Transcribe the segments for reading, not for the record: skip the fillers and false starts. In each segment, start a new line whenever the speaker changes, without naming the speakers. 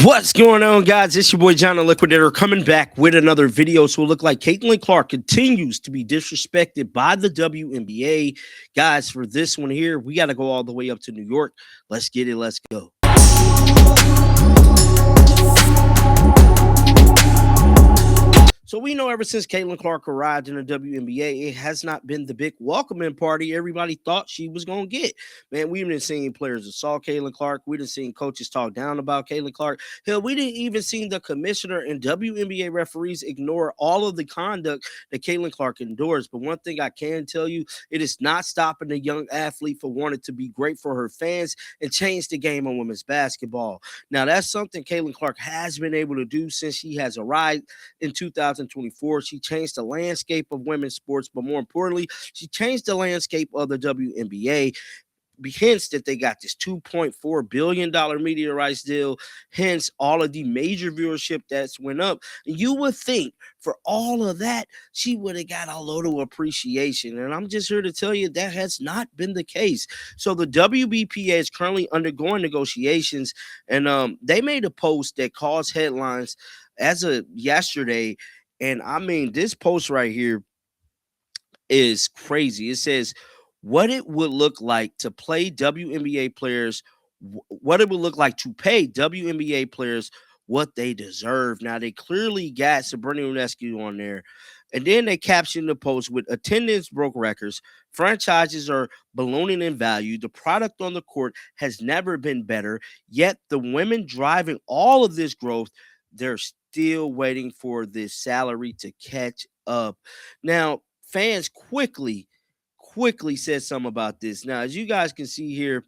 What's going on, guys? It's your boy John the Liquidator coming back with another video. So it look like Caitlin Clark continues to be disrespected by the WNBA. Guys, for this one here, we got to go all the way up to New York. Let's get it. Let's go. So we know ever since Caitlin Clark arrived in the WNBA, it has not been the big welcoming party everybody thought she was going to get. Man, we've been seeing players assault Caitlin Clark. We done seen coaches talk down about Caitlin Clark. Hell, we didn't even see the commissioner and WNBA referees ignore all of the conduct that Caitlin Clark endures. But one thing I can tell you, it is not stopping the young athlete for wanting to be great for her fans and change the game on women's basketball. Now, that's something Caitlin Clark has been able to do since she has arrived in 2024. She changed the landscape of women's sports, but more importantly, she changed the landscape of the WNBA. Hence that they got this $2.4 billion media rights deal, hence all of the major viewership that's went up. You would think for all of that, she would have got a load of appreciation. And I'm just here to tell you that has not been the case. So the WBPA is currently undergoing negotiations, and they made a post that caused headlines as of yesterday. And I mean, this post right here is crazy. It says, what it would look like to play WNBA players, what it would look like to pay WNBA players what they deserve. Now, they clearly got Sabrina Ionescu on there. And then they captioned the post with attendance broke records. Franchises are ballooning in value. The product on the court has never been better. Yet the women driving all of this growth, they're still waiting for this salary to catch up. Now, fans quickly said something about this. Now, as you guys can see here,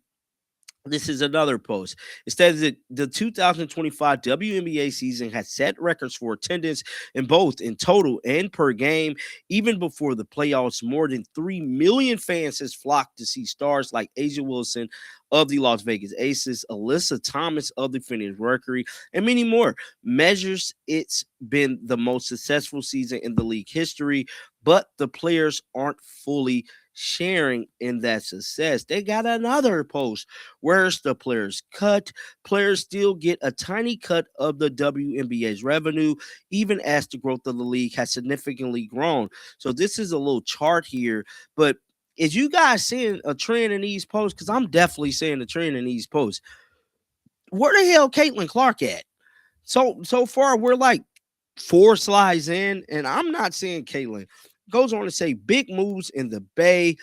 this is another post. It says that the 2025 WNBA season has set records for attendance in both in total and per game. Even before the playoffs, more than 3 million fans has flocked to see stars like Asia Wilson of the Las Vegas Aces, Alyssa Thomas of the Phoenix Mercury, and many more. Measures it's been the most successful season in the league history, but the players aren't fully sharing in that success. They got another post. Where's the players' cut? Players still get a tiny cut of the WNBA's revenue, even as the growth of the league has significantly grown. So this is a little chart here, but is you guys seeing a trend in these posts? Because I'm definitely seeing a trend in these posts. Where the hell Caitlin Clark at? So far, we're like 4 slides in, and I'm not seeing Caitlin. Goes on to say big moves in the Bay.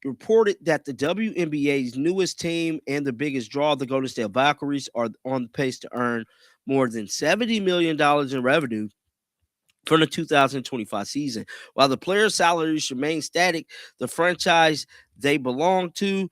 Reported that the WNBA's newest team and the biggest draw, the Golden State Valkyries, are on pace to earn more than $70 million in revenue for the 2025 season. While the players' salaries remain static, the franchise they belong to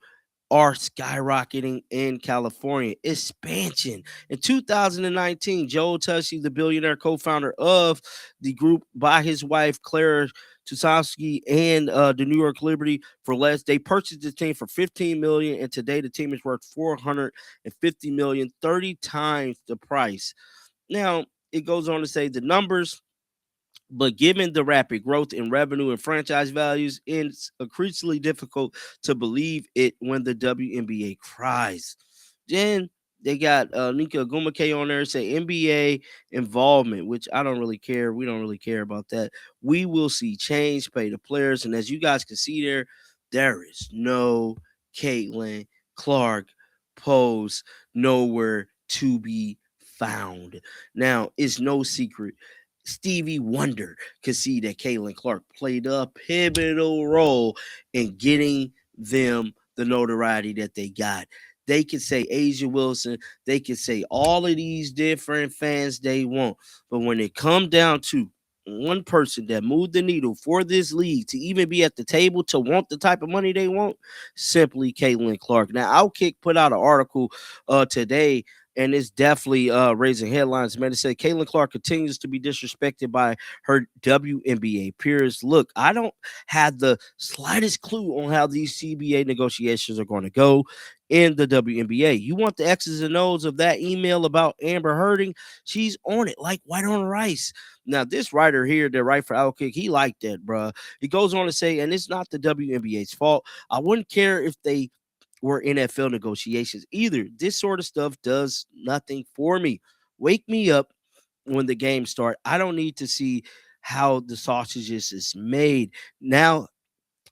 are skyrocketing in California. Expansion. In 2019, Joe Tushy, the billionaire co-founder of the group by his wife, Claire Tusowski, and the New York Liberty for less. They purchased the team for $15 million, and today the team is worth $450 million, 30 times the price. Now, it goes on to say the numbers, but given the rapid growth in revenue and franchise values, it's increasingly difficult to believe it when the WNBA cries. Then they got Nika Gumake on there say NBA involvement, which I don't really care. We don't really care about that. We will see change, pay the players. And as you guys can see there is no Caitlin Clark pose nowhere to be found. Now, it's no secret Stevie Wonder could see that Caitlin Clark played a pivotal role in getting them the notoriety that they got. They could say Asia Wilson, they could say all of these different fans they want, but when it come down to one person that moved the needle for this league to even be at the table to want the type of money they want, simply Caitlin Clark. Now, Outkick put out an article today, and it's definitely raising headlines. Man, it said Caitlin Clark continues to be disrespected by her WNBA peers. Look, I don't have the slightest clue on how these CBA negotiations are going to go in the WNBA. You want the X's and O's of that email about Amber Herding? She's on it like white on rice. Now, this writer here that write for Outkick, he liked that, bruh. He goes on to say, and it's not the WNBA's fault. I wouldn't care if they were NFL negotiations either. This sort of stuff does nothing for me. Wake me up when the game start. I don't need to see how the sausages is made. Now,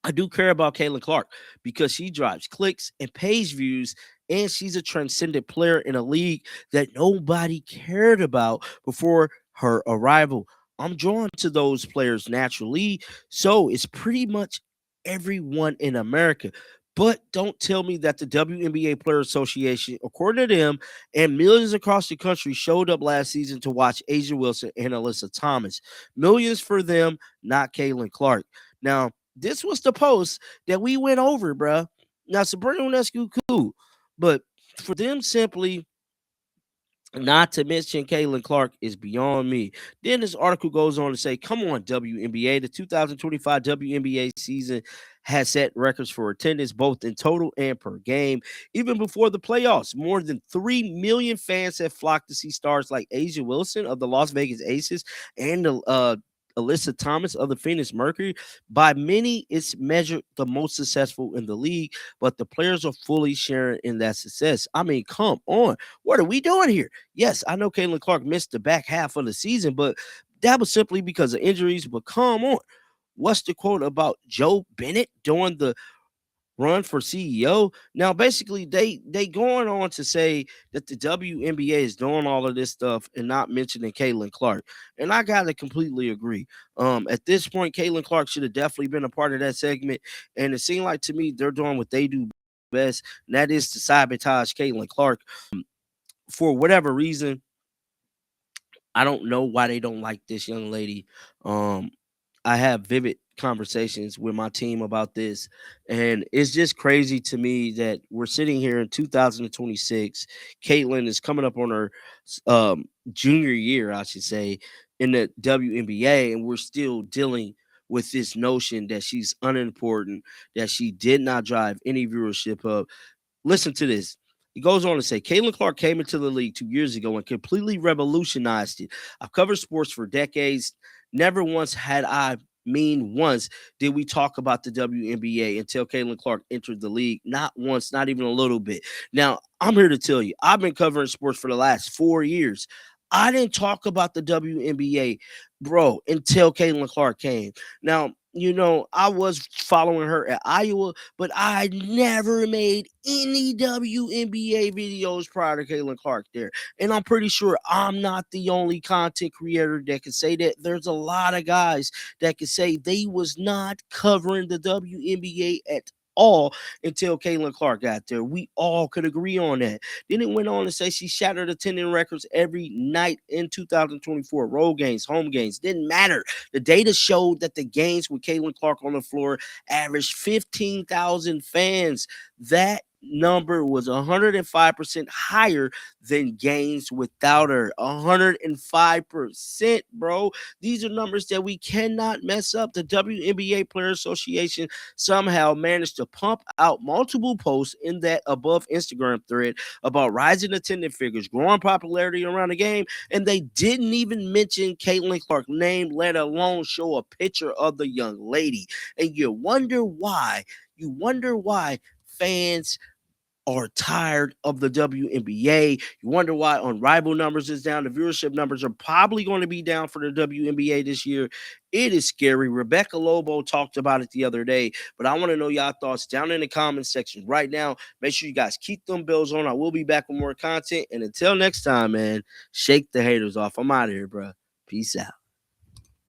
I do care about Caitlin Clark because she drives clicks and page views, and she's a transcendent player in a league that nobody cared about before her arrival. I'm drawn to those players naturally, so it's pretty much everyone in America. But don't tell me that the WNBA Player Association, according to them, and millions across the country showed up last season to watch Asia Wilson and Alyssa Thomas. Millions for them, not Caitlin Clark. Now, this was the post that we went over, bruh. Now, Sabrina Ionescu, cool, but for them simply not to mention Caitlin Clark is beyond me. Then this article goes on to say, come on, WNBA. The 2025 WNBA season has set records for attendance, both in total and per game. Even before the playoffs, more than 3 million fans have flocked to see stars like Asia Wilson of the Las Vegas Aces and Alyssa Thomas of the Phoenix Mercury. By many, it's measured the most successful in the league, but the players are fully sharing in that success. I mean, come on. What are we doing here? Yes, I know Caitlin Clark missed the back half of the season, but that was simply because of injuries. But come on. What's the quote about Joe Bennett during the run for CEO? Now, basically, they going on to say that the WNBA is doing all of this stuff and not mentioning Caitlin Clark. And I gotta completely agree. At this point, Caitlin Clark should have definitely been a part of that segment. And it seemed like to me they're doing what they do best, and that is to sabotage Caitlin Clark for whatever reason. I don't know why they don't like this young lady. Um, I have vivid conversations with my team about this, and it's just crazy to me that we're sitting here in 2026. Caitlin is coming up on her junior year, I should say, in the WNBA, and we're still dealing with this notion that she's unimportant, that she did not drive any viewership up. Listen to this. He goes on to say, Caitlin Clark came into the league 2 years ago and completely revolutionized it. I've covered sports for decades. Never once had I mean once did we talk about the WNBA until Caitlin Clark entered the league. Not once, not even a little bit. Now, I'm here to tell you, I've been covering sports for the last 4 years. I didn't talk about the WNBA, bro, until Caitlin Clark came. Now, I was following her at Iowa, but I never made any WNBA videos prior to Caitlin Clark there. And I'm pretty sure I'm not the only content creator that can say that. There's a lot of guys that can say they was not covering the WNBA at all until Caitlin Clark got there. We all could agree on that. Then it went on to say she shattered attendance records every night in 2024. Road games, home games, didn't matter. The data showed that the games with Caitlin Clark on the floor averaged 15,000 fans. That number was 105% higher than games without her. 105%, bro. These are numbers that we cannot mess up. The WNBA Player Association somehow managed to pump out multiple posts in that above Instagram thread about rising attendance figures, growing popularity around the game, and they didn't even mention Caitlin Clark's name, let alone show a picture of the young lady. And you wonder why. You wonder why fans are tired of the WNBA. You wonder why Unrivaled numbers is down. The viewership numbers are probably going to be down for the WNBA this year. It is scary. Rebecca Lobo talked about it the other day, but I want to know y'all thoughts down in the comment section right now. Make sure you guys keep them bells on. I will be back with more content. And until next time, man, shake the haters off. I'm out of here, bro. Peace out.